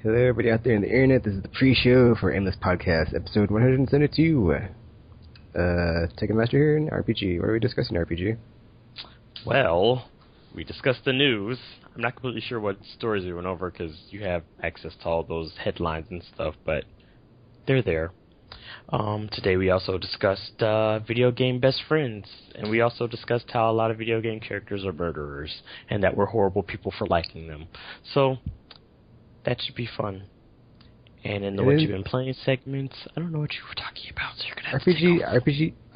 Hello, everybody out there in the internet. This is the pre-show for Aimless Podcasts, episode 172. Taking Master here in RPG. What are we discussing, RPG? Well, we discussed the news. I'm not completely sure what stories we went over because you have access to all those headlines and stuff, but they're there. Today we also discussed video game best friends, and we also discussed how a lot of video game characters are murderers, and that we're horrible people for liking them. So, that should be fun. And in the What You've Been Playing segments, I don't know what you were talking about, so you're going to have to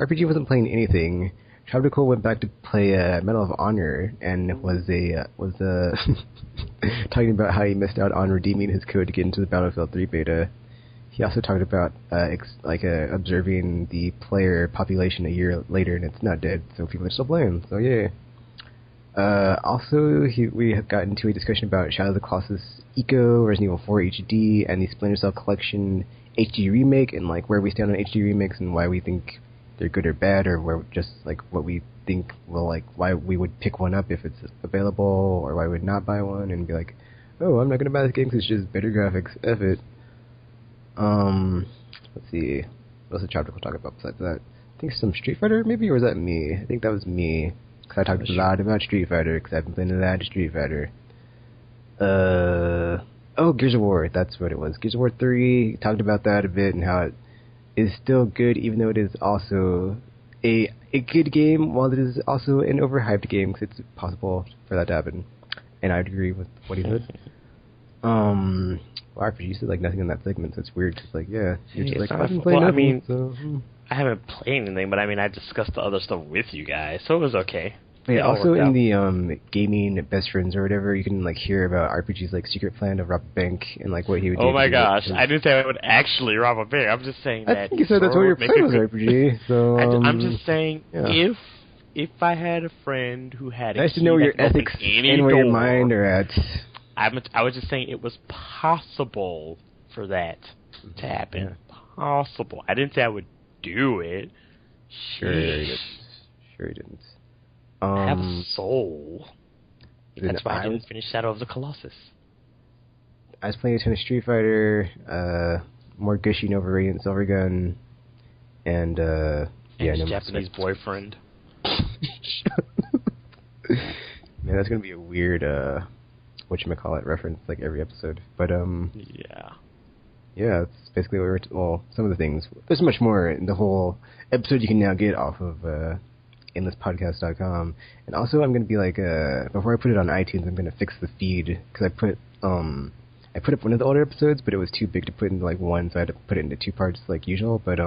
RPG wasn't playing anything. Tropical went back to play Medal of Honor and was talking about how he missed out on redeeming his code to get into the Battlefield 3 beta. He also talked about observing the player population a year later, and it's not dead, so people are still playing. So yeah. We have got into a discussion about Shadow of the Colossus Eco, Resident Evil 4 HD, and the Splinter Cell Collection HD remake, and like where we stand on HD remakes and why we think they're good or bad, or where just like what we think why we would pick one up if it's available, or why we would not buy one and be like, oh, I'm not gonna buy this game because it's just better graphics. F it. Let's see. What else did Tropical talk about besides that? I think some Street Fighter, maybe, or was that me? I think that was me. Because I talked a lot about Street Fighter, because I've been playing a lot of Street Fighter. Gears of War, that's what it was. Gears of War 3, talked about that a bit, and how it is still good, even though it is also a good game, while it is also an overhyped game, because it's possible for that to happen. And I'd agree with what he said. Well, RPG said nothing in that segment, so it's weird, because you're just I haven't played nothing, so... I haven't played anything, but I discussed the other stuff with you guys, so it was okay. Yeah, also in the gaming best friends or whatever, you can hear about RPG's secret plan to rob a bank and what he would do. Oh my gosh, I didn't say I would actually rob a bank. I'm just saying that. I think you said that's what your plan was, RPG. So I'm just saying if I had a friend who had nice to know where your ethics and where your mind are at. I was just saying it was possible for that to happen. Possible. I didn't say I would do it. Sure you didn't. I have a soul. That's why I didn't finish Shadow of the Colossus. I was playing a ton of Street Fighter, more gushing over Radiant Silvergun, and his Japanese boyfriend. Man, that's gonna be a weird whatchamacallit reference every episode. But yeah, it's basically what some of the things. There's much more in the whole episode you can now get off of aimlesspodcast.com. And also I'm going to be before I put it on iTunes, I'm going to fix the feed, because I put up one of the older episodes, but it was too big to put into one, so I had to put it into two parts like usual. But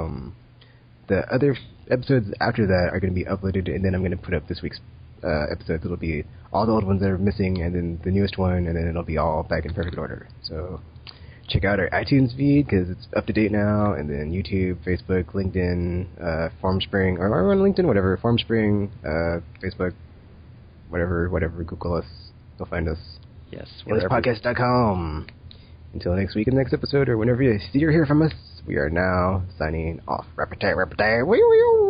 the other episodes after that are going to be uploaded, and then I'm going to put up this week's episodes. It'll be all the old ones that are missing, and then the newest one, and then it'll be all back in perfect order. So check out our iTunes feed, because it's up to date now, and then YouTube, Facebook, LinkedIn, Formspring, or on LinkedIn, whatever, Formspring, Facebook, whatever, Google us, you'll find us. Yes, AimlessPodcast.com. Until next week in the next episode, or whenever you see or hear from us, we are now signing off. Rapper-tay, wee-wee-wee.